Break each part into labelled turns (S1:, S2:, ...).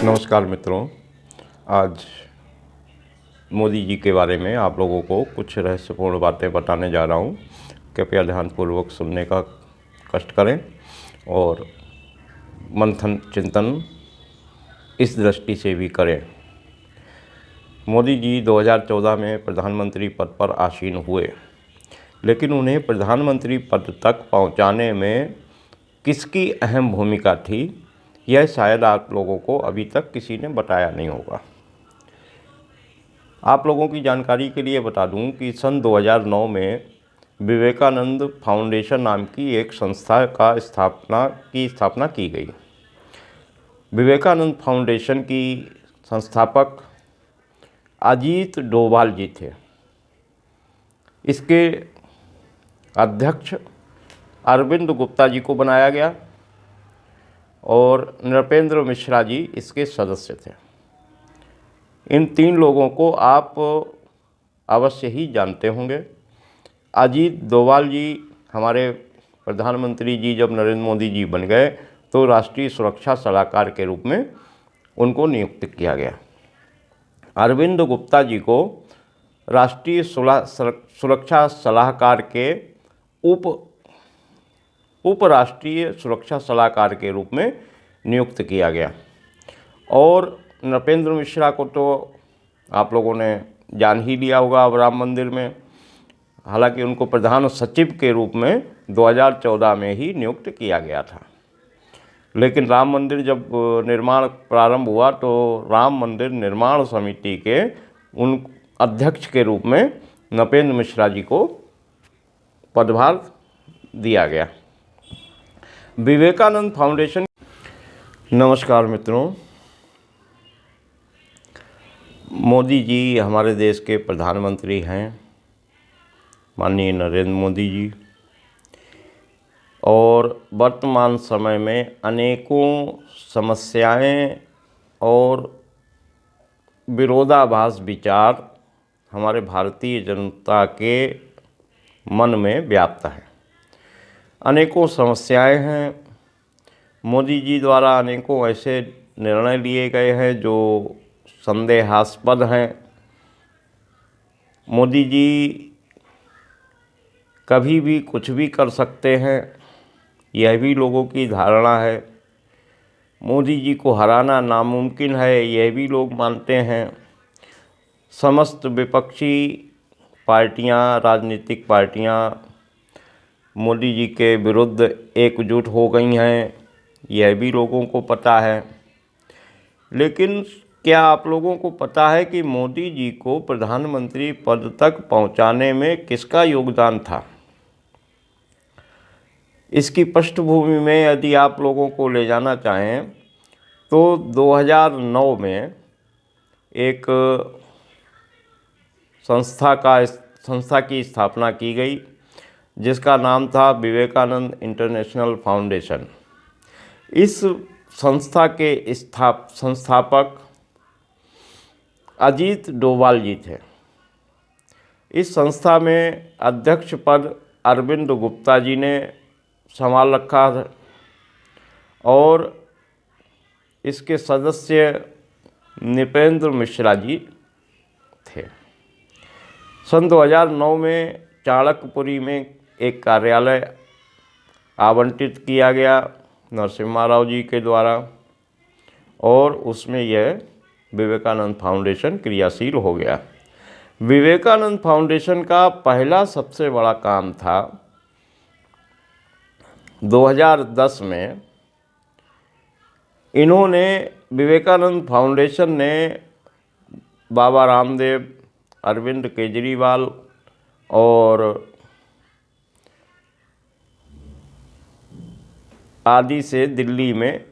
S1: नमस्कार मित्रों। आज मोदी जी के बारे में आप लोगों को कुछ रहस्यपूर्ण बातें बताने जा रहा हूँ। कृपया ध्यानपूर्वक सुनने का कष्ट करें और मंथन चिंतन इस दृष्टि से भी करें। मोदी जी 2014 में प्रधानमंत्री पद पर आसीन हुए, लेकिन उन्हें प्रधानमंत्री पद तक पहुँचाने में किसकी अहम भूमिका थी, यह शायद आप लोगों को अभी तक किसी ने बताया नहीं होगा। आप लोगों की जानकारी के लिए बता दूं कि सन 2009 में विवेकानंद फाउंडेशन नाम की एक संस्था का स्थापना की गई। विवेकानंद फाउंडेशन की संस्थापक अजीत डोभाल जी थे। इसके अध्यक्ष अरविंद गुप्ता जी को बनाया गया और नृपेंद्र मिश्रा जी इसके सदस्य थे। इन तीन लोगों को आप अवश्य ही जानते होंगे। अजीत डोभाल जी हमारे प्रधानमंत्री जी जब नरेंद्र मोदी जी बन गए तो राष्ट्रीय सुरक्षा सलाहकार के रूप में उनको नियुक्त किया गया। अरविंद गुप्ता जी को राष्ट्रीय सुरक्षा सलाहकार के उप राष्ट्रीय सुरक्षा सलाहकार के रूप में नियुक्त किया गया। और नृपेंद्र मिश्रा को तो आप लोगों ने जान ही लिया होगा अब राम मंदिर में। हालांकि उनको प्रधान सचिव के रूप में 2014 में ही नियुक्त किया गया था, लेकिन राम मंदिर जब निर्माण प्रारंभ हुआ तो राम मंदिर निर्माण समिति के उन अध्यक्ष के रूप में नृपेंद्र मिश्रा जी को पदभार दिया गया। विवेकानंद फाउंडेशन। नमस्कार मित्रों, मोदी जी हमारे देश के प्रधानमंत्री हैं, माननीय नरेंद्र मोदी जी, और वर्तमान समय में अनेकों समस्याएं और विरोधाभास विचार हमारे भारतीय जनता के मन में व्याप्त है। अनेकों समस्याएं हैं। मोदी जी द्वारा अनेकों ऐसे निर्णय लिए गए हैं जो संदेहास्पद हैं। मोदी जी कभी भी कुछ भी कर सकते हैं, यह भी लोगों की धारणा है। मोदी जी को हराना नामुमकिन है, यह भी लोग मानते हैं। समस्त विपक्षी पार्टियां, राजनीतिक पार्टियां मोदी जी के विरुद्ध एकजुट हो गई हैं, यह भी लोगों को पता है। लेकिन क्या आप लोगों को पता है कि मोदी जी को प्रधानमंत्री पद तक पहुंचाने में किसका योगदान था? इसकी पृष्ठभूमि में यदि आप लोगों को ले जाना चाहें तो 2009 में एक संस्था की स्थापना की गई जिसका नाम था विवेकानंद इंटरनेशनल फाउंडेशन। इस संस्था के संस्थापक अजीत डोभाल जी थे। इस संस्था में अध्यक्ष पद अरविंद गुप्ता जी ने संभाल रखा था और इसके सदस्य नृपेंद्र मिश्रा जी थे। सन 2009 में चाणक्यपुरी में एक कार्यालय आवंटित किया गया नरसिम्हा राव जी के द्वारा और उसमें यह विवेकानंद फाउंडेशन क्रियाशील हो गया। विवेकानंद फाउंडेशन का पहला सबसे बड़ा काम था 2010 में विवेकानंद फाउंडेशन ने बाबा रामदेव, अरविंद केजरीवाल और आदि से दिल्ली में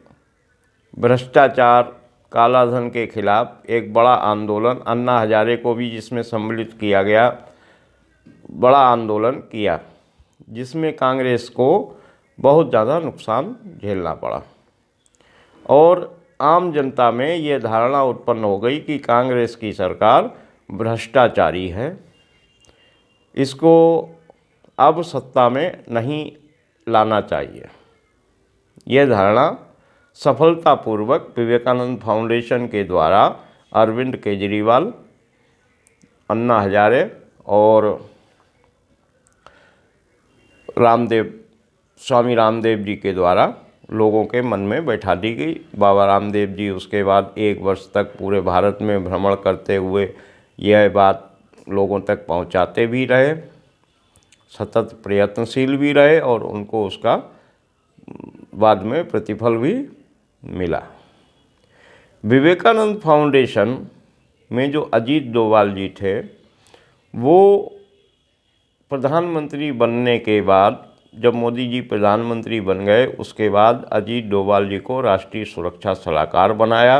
S1: भ्रष्टाचार, कालाधन के खिलाफ एक बड़ा आंदोलन, अन्ना हजारे को भी जिसमें सम्मिलित किया गया, बड़ा आंदोलन किया जिसमें कांग्रेस को बहुत ज़्यादा नुकसान झेलना पड़ा और आम जनता में ये धारणा उत्पन्न हो गई कि कांग्रेस की सरकार भ्रष्टाचारी है, इसको अब सत्ता में नहीं लाना चाहिए। यह धारणा सफलतापूर्वक विवेकानंद फाउंडेशन के द्वारा अरविंद केजरीवाल, अन्ना हजारे और स्वामी रामदेव जी के द्वारा लोगों के मन में बैठा दी गई। बाबा रामदेव जी उसके बाद 1 वर्ष तक पूरे भारत में भ्रमण करते हुए यह बात लोगों तक पहुंचाते भी रहे, सतत प्रयत्नशील भी रहे और उनको उसका बाद में प्रतिफल भी मिला। विवेकानंद फाउंडेशन में जो अजीत डोभाल जी थे, वो प्रधानमंत्री बनने के बाद, जब मोदी जी प्रधानमंत्री बन गए उसके बाद अजीत डोभाल जी को राष्ट्रीय सुरक्षा सलाहकार बनाया,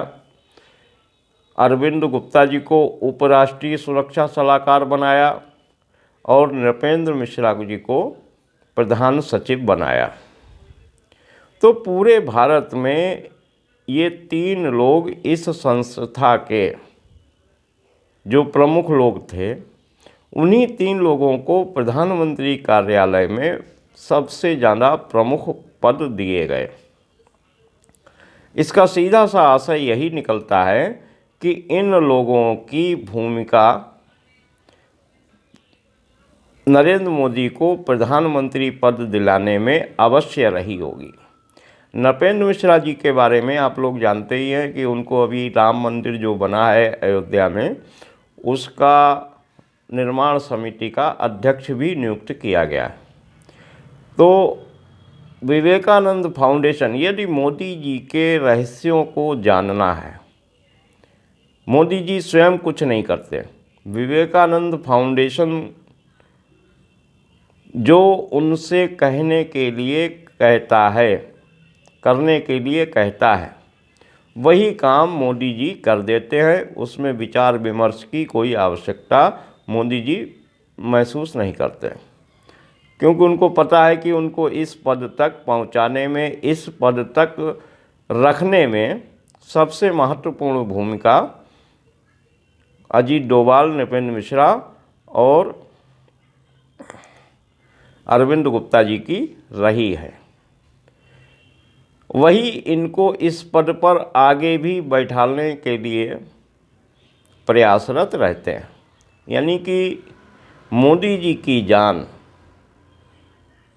S1: अरविंद गुप्ता जी को उपराष्ट्रीय सुरक्षा सलाहकार बनाया और नृपेंद्र मिश्रा जी को प्रधान सचिव बनाया। तो पूरे भारत में ये 3 लोग इस संस्था के जो प्रमुख लोग थे, उन्हीं 3 लोगों को प्रधानमंत्री कार्यालय में सबसे ज़्यादा प्रमुख पद दिए गए। इसका सीधा सा आशय यही निकलता है कि इन लोगों की भूमिका नरेंद्र मोदी को प्रधानमंत्री पद दिलाने में अवश्य रही होगी। नृपेंद्र मिश्रा जी के बारे में आप लोग जानते ही हैं कि उनको अभी राम मंदिर जो बना है अयोध्या में, उसका निर्माण समिति का अध्यक्ष भी नियुक्त किया गया है। तो विवेकानंद फाउंडेशन, यदि मोदी जी के रहस्यों को जानना है, मोदी जी स्वयं कुछ नहीं करते, विवेकानंद फाउंडेशन जो उनसे कहने के लिए कहता है, करने के लिए कहता है, वही काम मोदी जी कर देते हैं। उसमें विचार विमर्श की कोई आवश्यकता मोदी जी महसूस नहीं करते, क्योंकि उनको पता है कि उनको इस पद तक पहुंचाने में, इस पद तक रखने में सबसे महत्वपूर्ण भूमिका अजीत डोभाल, नृपेंद्र मिश्रा और अरविंद गुप्ता जी की रही है। वही इनको इस पद पर आगे भी बैठाने के लिए प्रयासरत रहते हैं। यानी कि मोदी जी की जान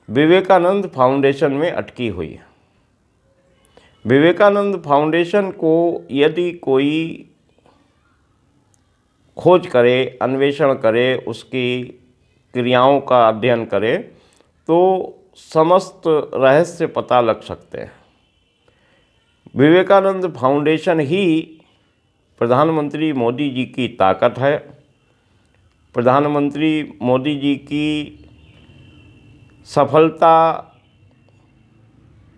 S1: विवेकानंद फाउंडेशन में अटकी हुई है। विवेकानंद फाउंडेशन को यदि कोई खोज करे, अन्वेषण करे, उसकी क्रियाओं का अध्ययन करे, तो समस्त रहस्य पता लग सकते हैं। विवेकानंद फाउंडेशन ही प्रधानमंत्री मोदी जी की ताकत है। प्रधानमंत्री मोदी जी की सफलता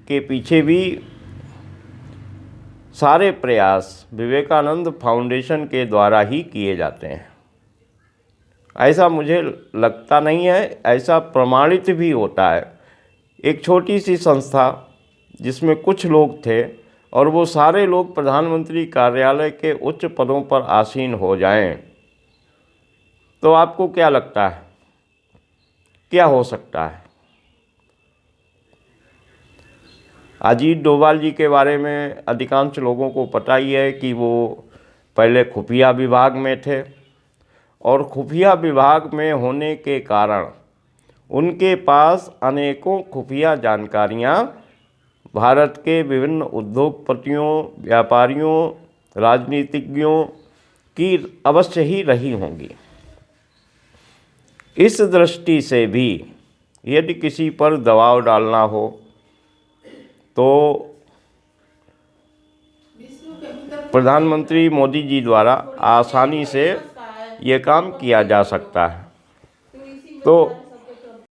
S1: के पीछे भी सारे प्रयास विवेकानंद फाउंडेशन के द्वारा ही किए जाते हैं। ऐसा मुझे लगता नहीं है, ऐसा प्रमाणित भी होता है। एक छोटी सी संस्था जिसमें कुछ लोग थे और वो सारे लोग प्रधानमंत्री कार्यालय के उच्च पदों पर आसीन हो जाएं, तो आपको क्या लगता है क्या हो सकता है? अजीत डोभाल जी के बारे में अधिकांश लोगों को पता ही है कि वो पहले खुफिया विभाग में थे और खुफिया विभाग में होने के कारण उनके पास अनेकों खुफिया जानकारियां भारत के विभिन्न उद्योगपतियों, व्यापारियों, राजनीतिज्ञों की अवश्य ही रही होंगी। इस दृष्टि से भी यदि किसी पर दबाव डालना हो तो प्रधानमंत्री मोदी जी द्वारा आसानी से ये काम किया जा सकता है। तो